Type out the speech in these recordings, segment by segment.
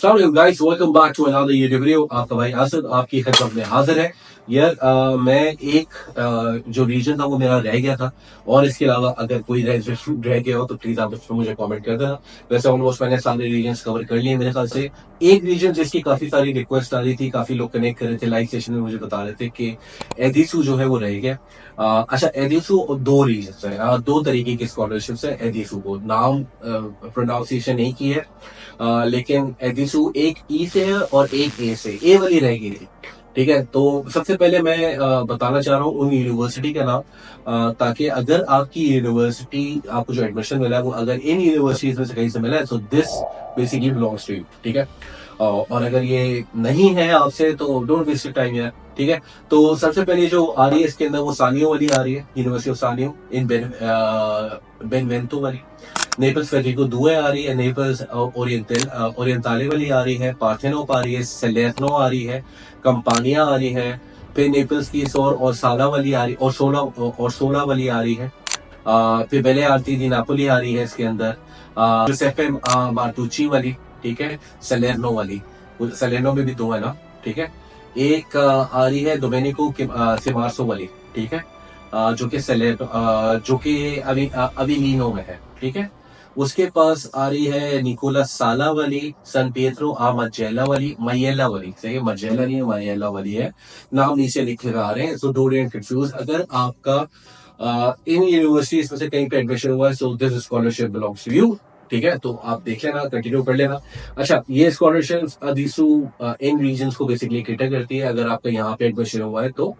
अस्सलाम guys, welcome back to another YouTube video. आपका भाई आसद आपकी खिदमत में हाजिर है। यार मैं एक जो रीजन था वो मेरा रह गया था, और इसके अलावा अगर कोई रह गया हो तो प्लीज आप उसमें मुझे कमेंट कर देना। वैसे ऑलमोस्ट मैंने सारे रीजन कवर कर लिए मेरे ख्याल से। एक रीजन जिसकी काफी सारी रिक्वेस्ट आ रही थी, काफी लोग कनेक्ट कर रहे थे लाइव सेशन में, मुझे बता रहे थे कि एदिसू जो है वो रह गया। अच्छा, एदिसू दो रीजन है, दो तरीके की स्कॉलरशिप है। एदिसू को नाम प्रोनाउंसिएशन नहीं की है, लेकिन एदिसू एक ई से है और एक ए से, ए वाली रह गई थी। ठीक है, तो सबसे पहले मैं बताना चाह रहा हूँ उन यूनिवर्सिटी का नाम, ताकि अगर आपकी यूनिवर्सिटी, आपको जो एडमिशन मिला है वो अगर इन यूनिवर्सिटीज में से कहीं से मिला है, तो this basically belongs to you. ठीक है, और अगर ये नहीं है आपसे तो डोंट वेस्ट योर टाइम यार। ठीक है, तो सबसे पहले जो आ रही है इसके अंदर वो सानियो वाली आ रही है, यूनिवर्सिटी ऑफ सानियो इन बेनवेंतो वाली। नेपल्स फेडरिको दुए आ रही है, नेपल्स ओरिएंटाले वाली आ रही है, पार्थेनोप आ रही है, सेलेर्नो आ रही है, कंपानिया आ रही है, फिर नेपल्स की सोर और साला वाली आ रही, और सोला वाली आ रही है। फिर बेले आरती दी नापोली आ रही है इसके अंदर, जुसेफे मार्टुची वाली। ठीक है, सलेर्नो वाली, सलेर्नो में भी दो है ना। ठीक है, एक आ रही है डोमेनिको सिमार्सो वाली। ठीक है, जो कि अभी लीनो में है। ठीक है, उसके पास आ रही है निकोला साला वाली, सन पिएत्रो आ मजेला वाली, मयेला वाली। सही है, मजेला नहीं है, मयेला वाली है। नाम नीचे लिखे आ रहे हैं, सो डोंट गेट कंफ्यूज। अगर आपका इन यूनिवर्सिटीज में से कहीं पे एडमिशन हुआ है, so this scholarship belongs to you. ठीक है, तो आप देख लेना, कंटिन्यू कर लेना। अच्छा, ये स्कॉलरशिप अदीसू इन रीजन को बेसिकली कैटर करती है। अगर आपका यहाँ पे एडमिशन हुआ है तो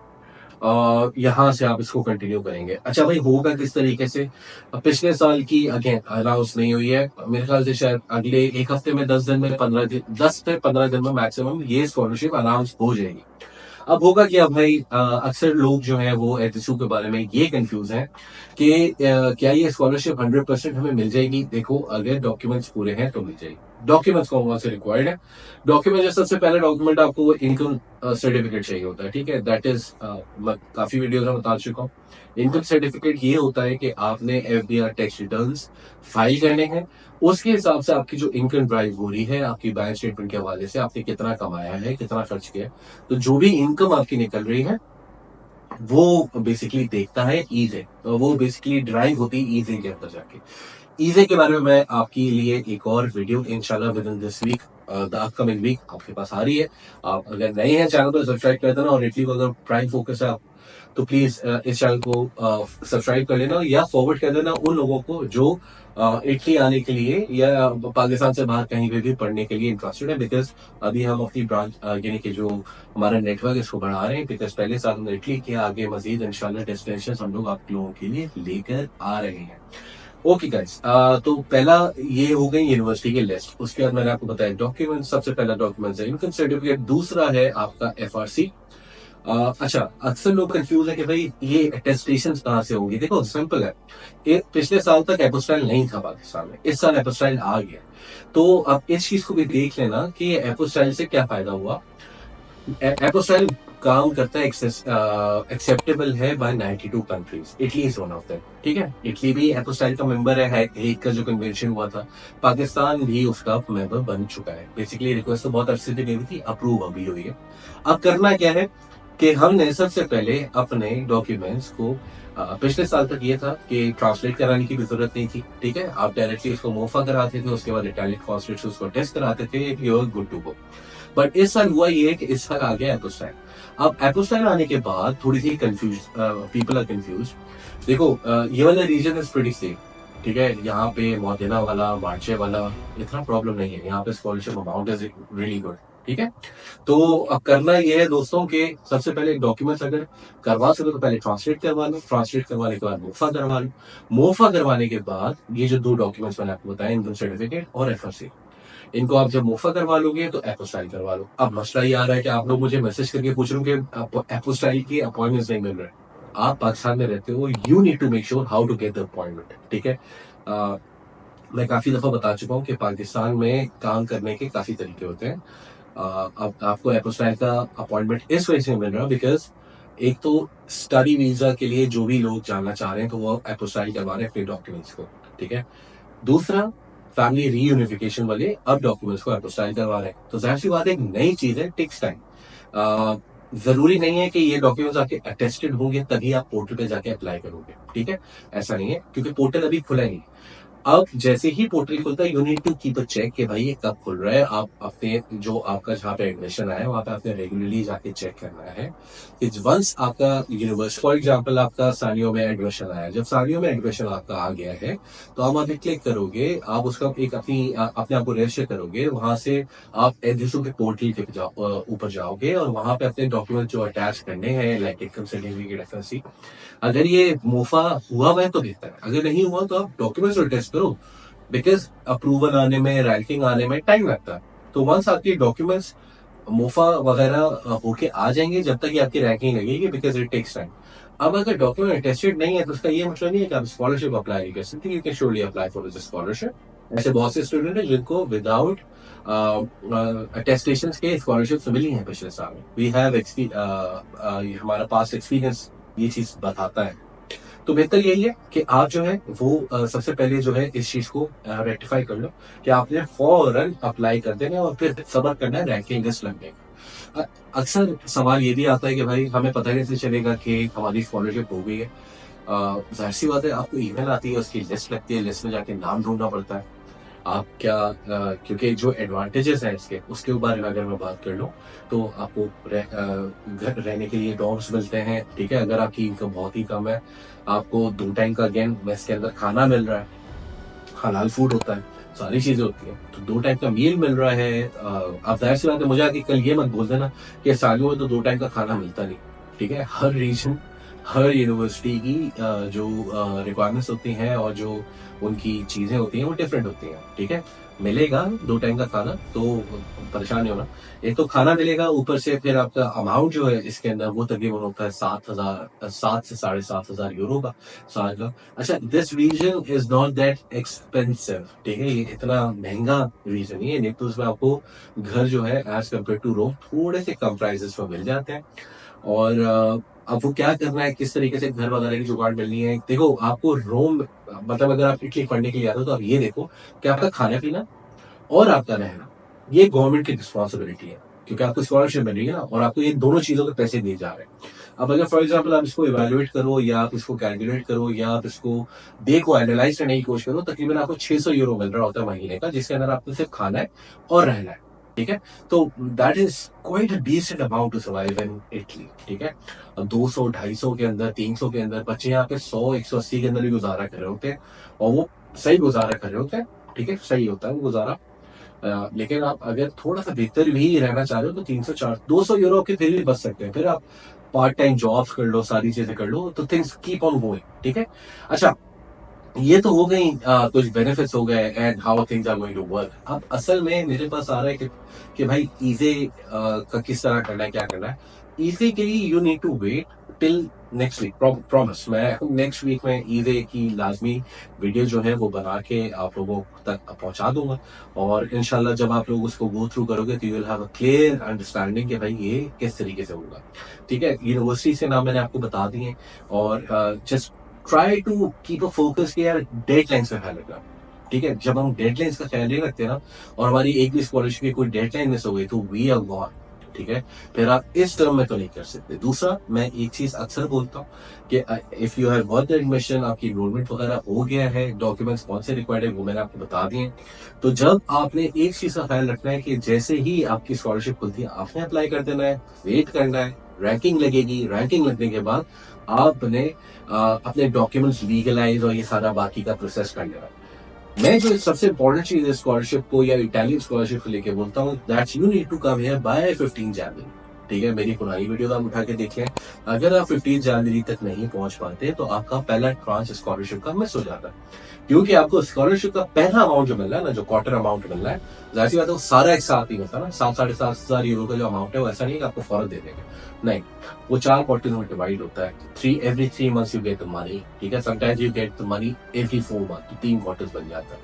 यहाँ से आप इसको कंटिन्यू करेंगे। अच्छा भाई, होगा किस तरीके से? पिछले साल की अगेन अनाउंस नहीं हुई है, मेरे ख्याल से शायद अगले एक हफ्ते में, 10 दिन में, 15 दिन, 10 से 15 दिन में मैक्सिमम ये स्कॉलरशिप अनाउंस हो जाएगी। अब होगा क्या भाई, अक्सर लोग जो है वो एचएसयू के बारे में ये कंफ्यूज हैं कि क्या ये स्कॉलरशिप 100% हमें मिल जाएगी। देखो, अगर डॉक्यूमेंट्स पूरे हैं तो मिल जाएगी। डॉक्यूमेंट्स कौन से रिक्वायर्ड है? डॉक्यूमेंट, जो सबसे पहले डॉक्यूमेंट आपको इनकम सर्टिफिकेट चाहिए होता है। ठीक है, दैट इज काफी वीडियोस में बता चुका हूँ। इनकम सर्टिफिकेट ये होता है कि आपने एफडीआर टैक्स रिटर्न्स फाइल करने हैं। उसके हिसाब से आपकी जो इनकम ड्राइव हो रही है, आपकी बैंक स्टेटमेंट के हवाले से आपने कितना कमाया है, कितना खर्च किया है, तो जो भी इनकम आपकी निकल रही है वो बेसिकली देखता है ईजे, तो वो बेसिकली ड्राइव होती है ईजे के अंदर जाके। ईजे के बारे में मैं आपके लिए एक और वीडियो इंशाल्लाह within this week, the upcoming week आपके पास आ रही है। आप अगर नए हैं चैनल को सब्सक्राइब कर देना, और इटली को अगर प्राइम फोकस है आप, तो प्लीज इस चैनल को सब्सक्राइब कर लेना या फॉरवर्ड कर देना उन लोगों को जो इटली आने के लिए या पाकिस्तान से बाहर कहीं पे भी पढ़ने के लिए इंटरेस्टेड है। बिकॉज अभी हम अपनी ब्रांच यानी कि जो हमारा नेटवर्क इसको बढ़ा रहे हैं, बिकॉज पहले साल हमने इटली किया, आगे मजीद इंशाल्लाह डेस्टिनेशन हम लोग आप लोगों के लिए लेकर आ रहे हैं। ओके गाइस, तो पहला ये हो गई यूनिवर्सिटी की लिस्ट। उसके बाद मैंने आपको बताया डॉक्यूमेंट। सबसे पहला डॉक्यूमेंट है इनकम सर्टिफिकेट, दूसरा है आपका एफआरसी। अच्छा, अक्सर लोग कंफ्यूज है कि भाई ये अटेस्टेशन कहाँ से होगी। देखो सिंपल है, पिछले साल तक एपोस्टाइल नहीं था पाकिस्तान में, इस साल एपोस्टाइल आ गया। तो अब इस चीज को भी देख लेना कि एपोस्टाइल से क्या फायदा हुआ। एपोस्टाइल काम करता है, एक्सेप्टेबल है by 92 countries. Italy is one of them. ठीक है, इटली भी एपोस्टाइल का मेंबर है, हेग का जो कन्वेंशन हुआ था, पाकिस्तान भी उसका मेंबर बन चुका है। बेसिकली रिक्वेस्ट तो बहुत अरसे से गई थी, अप्रूव अभी हुई है। अब करना क्या है कि हमने सबसे पहले अपने डॉक्यूमेंट्स को, पिछले साल तक ये था कि ट्रांसलेट कराने की भी जरूरत नहीं थी। ठीक है, आप डायरेक्टली उसको मोफा कराते थे, उसके बाद इटैलिक फॉस्फेट उसको टेस्ट कराते थे, you are good to go. But इस साल हुआ ये कि इस साल आ गया एपोस्टाइल। अब एपोस्टाइल आने के बाद थोड़ी सी कंफ्यूज, पीपल आर कंफ्यूज। देखो, ये वाला रीजन इज प्रीटी सेफ। ठीक है, यहाँ पे मोदेना वाला, मार्चे वाला इतना प्रॉब्लम नहीं है। यहाँ पे scholarship amount is really good. ठीक है, तो अब करना ये है दोस्तों के सबसे पहले डॉक्यूमेंट्स अगर करवा सको तो पहले ट्रांसलेट करवा लो, ट्रांसलेट करवाने के बाद मोफा करवा लो, मोफा करवाने के बाद ये जो दो डॉक्यूमेंट्स मैंने आपको बताया, इनकम सर्टिफिकेट और एफआरसी, इनको आप जब मोफा करवा लोगे तो एपोस्टाइल करवा लो। अब मसला ये आ रहा है कि आप लोग मुझे मैसेज करके पूछ रहे हो कि एपोस्टाइल की अपॉइंटमेंट नहीं मिल रहा है। आप पाकिस्तान में रहते हो, you need to make sure how to get the appointment. ठीक है, मैं काफी दफा बता चुका हूँ कि पाकिस्तान में काम करने के काफी तरीके होते हैं। अब आपको एपोस्टाइल का अपॉइंटमेंट इस वजह से मिल रहा है बिकॉज एक तो स्टडी वीजा के लिए जो भी लोग जाना चाह रहे हैं तो वो एपोस्टाइल करवा रहे हैं अपने डॉक्यूमेंट्स को। ठीक है, दूसरा फैमिली रीयूनिफिकेशन वाले अब डॉक्यूमेंट्स को अपोस्टाइल करवा रहे हैं। तो जाहिर सी बात है, एक नई चीज है, टेक्स टाइम। जरूरी नहीं है कि ये डॉक्यूमेंट्स आपके अटेस्टेड होंगे तभी आप पोर्टल पे जाके अप्लाई करोगे, ठीक है, ऐसा नहीं है, क्योंकि पोर्टल अभी खुला ही नहीं। अब जैसे ही पोर्टल खुलता है, you need to keep a check कि भाई ये कब खुल रहा है। आप अपने जो आपका जहाँ पे एडमिशन आया है वहां पे आपने रेगुलरली जाके चेक करना है कि वंस आपका यूनिवर्सिटी, फॉर एग्जांपल आपका सानियों में एडमिशन आया, जब सानियों में एडमिशन आपका आ गया है तो आप वहां पे क्लिक करोगे, आप उसका एक अपने आप को रजिस्टर करोगे, वहां से आप एनजीओ के पोर्टल के ऊपर जाओगे और वहां पे अपने डॉक्यूमेंट जो अटैच करने हैं, लाइक इनकम सर्टिफिकेट, एफएससी, अगर ये मोफा हुआ है तो बेहतर है, अगर नहीं हुआ तो आप डॉक्यूमेंट्स टेस्ट करो, बिकॉज अप्रूवल आने में, रैंकिंग आने में टाइम लगता है। तो वंस आपकी डॉक्यूमेंट्स मोफा वगैरह होके आ जाएंगे, जब तक ये आपकी रैंकिंग लगेगी, बिकॉज इट टेक्स टाइम। अब अगर डॉक्यूमेंट टेस्टेड नहीं है तो उसका ये मतलब नहीं है कि आप स्कॉलरशिप अप्लाई नहीं कर सकते। You can surely apply for this scholarship. ऐसे बहुत से स्टूडेंट हैं जिनको विदाउट अटेस्टेशन के स्कॉलरशिप मिली है पिछले साल में। वी हैव हमारा पास्ट एक्सपीरियंस ये चीज बताता है। तो बेहतर यही है कि आप जो है वो सबसे पहले जो है इस चीज को रेक्टिफाई कर लो कि आपने फौरन अप्लाई कर देना और फिर सब्र करना है रैंकिंग लिस्ट लगने का। अक्सर सवाल ये भी आता है कि भाई हमें पता कैसे चलेगा कि हमारी स्कॉलरशिप हो गई है। जाहिर सी बात है, आपको ईमेल आती है, उसकी लिस्ट लगती है, लिस्ट में जाके नाम ढूंढना पड़ता है। आप क्या क्योंकि जो एडवांटेजेस हैं इसके, उसके बारे में अगर मैं बात कर लूँ तो आपको घर रहने के लिए डॉर्म्स मिलते हैं, ठीक है, अगर आपकी इनकम बहुत ही कम है। आपको 2 टाइम का अगेन मेस के अंदर खाना मिल रहा है, हलाल फूड होता है, सारी चीजें होती हैं, तो 2 टाइम का मील मिल रहा है। अब जाहिर सी बात है, मुझे आगे कल ये मत बोल देना कि सालों में तो 2 टाइम का खाना मिलता नहीं, ठीक है। हर रीजन, हर यूनिवर्सिटी की जो रिक्वायरमेंट्स होती हैं और जो उनकी चीजें होती हैं वो डिफरेंट होती हैं, ठीक है। मिलेगा 2 टाइम का खाना, तो परेशान नहीं होना। एक तो खाना मिलेगा, ऊपर से फिर आपका अमाउंट जो है इसके अंदर वो तकरीबन होता है 7 से 7,500 यूरो का साल का। अच्छा, this reason is not that expensive, ठीक है, ये इतना महंगा रीजन नहीं है। नेपल्स में आपको घर जो है एज कम्पेयर टू रोम थोड़े से कम प्राइसेस में मिल जाते हैं। और अब वो क्या करना है, किस तरीके से घर वगैरह की जुगाड़ मिलनी है, देखो आपको रोम, मतलब अगर आप इटली पढ़ने के लिए आते हो तो आप ये देखो कि आपका खाना पीना और आपका रहना ये गवर्नमेंट की रिस्पॉन्सिबिलिटी है, क्योंकि आपको स्कॉलरशिप मिल रही है ना, और आपको ये दोनों चीजों के पैसे दिए जा रहे हैं। अब अगर फॉर एग्जाम्पल आप इसको इवेल्युएट करो या आप इसको कैलकुलेट करो या आप इसको देखो, एनालाइज करने की कोशिश करो, तकरीबन आपको 600 यूरो मिल रहा होता है महीने का, जिसके अंदर आपको सिर्फ खाना है और रहना है, ठीक है। तो that is quite a decent amount to survive in Italy, ठीक है। अब 200, 250 के अंदर, 300 के अंदर बच्चे यहाँ पे 100, 180 के अंदर भी गुजारा कर रहे होते हैं, और वो सही गुजारा कर रहे होते हैं, ठीक है, सही होता है वो गुजारा। लेकिन आप अगर थोड़ा सा बेहतर भी रहना चाह रहे हो तो 300, 400, 200 यूरो के फिर भी बच सकते हैं। फिर आप पार्ट टाइम जॉब्स कर लो, सारी चीजें कर लो, तो थिंग्स कीप ऑन गोइंग, ठीक है। अच्छा, ये तो हो गई कुछ बेनिफिट्स हो गए and how things are going to work. अब असल में मेरे पास आ रहा है कि भाई ईजे का किस तरह करना है, क्या करना है। ईजे के लिए you need to wait till next week, promise, मैं नेक्स्ट वीक में ईजे की लाजमी वीडियो जो है वो बना के आप लोगों तक पहुंचा दूंगा। और इंशाल्लाह जब आप लोग उसको गो थ्रू करोगे तो you will have a clear understanding कि भाई ये किस तरीके से होगा, ठीक है। यूनिवर्सिटी से नाम मैंने आपको बता दिए, और just try to keep a focus कि यार डेडलाइंस का ख्याल रखना, ठीक है। जब हम डेडलाइंस का ख्याल नहीं रखते ना, और हमारी एक भी स्कॉलरशिप की कोई डेडलाइन मिस हो गई, तो वी आर गॉन, ठीक है। फिर आप इस टर्म में तो नहीं कर सकते। दूसरा, मैं एक चीज अक्सर बोलता हूँ कि if you have got the admission, आपकी एनरोलमेंट वगैरह हो गया है, डॉक्यूमेंट्स कौन से रिक्वायर्ड है वो मैंने आपको बता दिए, तो जब आपने एक चीज का ख्याल रखना है कि जैसे ही आपकी स्कॉलरशिप खुलती है आपने अप्लाई कर देना है, वेट करना है, रैंकिंग लगेगी, रैंकिंग लगने के बाद आपने अपने डॉक्यूमेंट्स लीगलाइज और ये सारा बाकी का प्रोसेस कर लेना। मैं जो सबसे इंपॉर्टेंट चीज है स्कॉलरशिप को या इटालियन स्कॉलरशिप को लेके बोलता हूँ, that's you need to come here by 15 January, ठीक है। मेरी पुरानी वीडियो आप उठा के देख लें। अगर आप 15 जनवरी तक नहीं पहुंच पाते तो आपका पहला ट्रांच स्कॉलरशिप का मिस हो जाता है, क्योंकि आपको स्कॉलरशिप का पहला अमाउंट जो मिल रहा है ना, जो क्वार्टर अमाउंट मिल रहा है, जाहिर सी बात है वो सारा एक साथ ही होता है ना। 7,500 यूरो का जो अमाउंट है वो ऐसा नहीं है कि आपको फौरन दे देंगे, नहीं, वो 4 क्वार्टर में डिवाइड होता है। Every 3 months you get the money, ठीक है। Sometimes you get the money every 4 month, तो 3 क्वार्टर्स बन जाता है।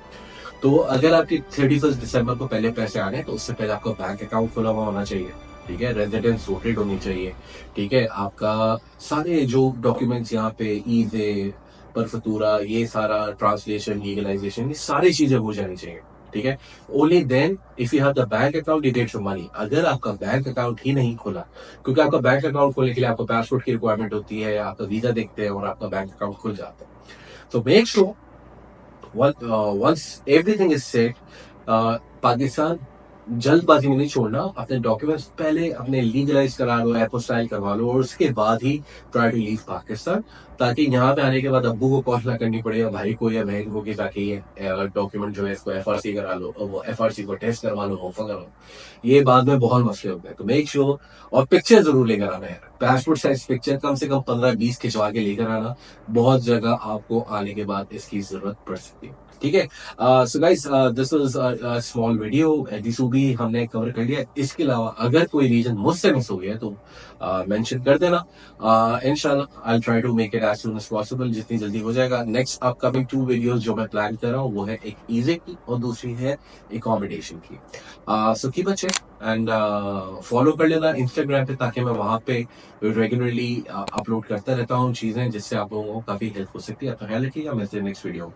तो अगर आपकी 31 दिसंबर को पहले पैसे आने, तो उससे पहले आपका बैंक अकाउंट खुला हुआ होना चाहिए, ठीक है। रेजिडेंस वोटेड होनी चाहिए, ठीक है। आपका सारे जो डॉक्यूमेंट्स यहाँ पे ईजे, प्रॉपर फतूरा, ये सारा ट्रांसलेशन, लीगलाइजेशन, ये सारी चीजें हो जानी चाहिए, ठीक है। Only then if you have the bank account you get your money. अगर आपका बैंक अकाउंट ही नहीं खुला, क्योंकि आपका बैंक अकाउंट खोलने के लिए आपको पासपोर्ट की रिक्वायरमेंट होती है, आपका वीजा देखते हैं और आपका बैंक अकाउंट खुल जाता है। तो make sure once everything is set, Pakistan जल्दबाजी में नहीं छोड़ना, अपने डॉक्यूमेंट्स पहले अपने लीगलाइज करा लो, एपोस्टाइल करवा लो, और उसके बाद ही ट्राई टू लीव पाकिस्तान, ताकि यहाँ पे आने के बाद अब्बू को कॉल ना करनी पड़े या भाई को या बहन को कि जाके ये डॉक्यूमेंट जो है इसको एफआरसी करा लो, और वो एफआरसी को टेस्ट करवा लो, होफा करो, ये बाद में बहुत मसले होते हैं। तो मेक श्योर, और पिक्चर जरूर लेकर आना है, पासपोर्ट साइज पिक्चर कम से कम 15-20 खिंचवा के लेकर आना, बहुत जगह आपको आने के बाद इसकी जरूरत पड़ सकती है, ठीक है। So guys, this was a small video, एडिसू भी हमने कवर कर लिया। इसके अलावा अगर कोई रीजन मुझसे मिस हो गया तो मेंशन कर देना, इंशाल्लाह I will try to make it as soon as possible, जितनी जल्दी हो जाएगा। नेक्स्ट अपकमिंग 2 वीडियोस जो मैं प्लान कर रहा हूँ वो है एक ईजे की और दूसरी है एकोमोडेशन की। So keep a check and follow कर लेना इंस्टाग्राम पे, ताकि मैं वहां पे रेगुलरली अपलोड करता रहता हूँ चीजें, जिससे आप लोगों को काफी हेल्प हो सकती है। अपना ख्याल रखिएगा, मिलते हैं नेक्स्ट वीडियो में।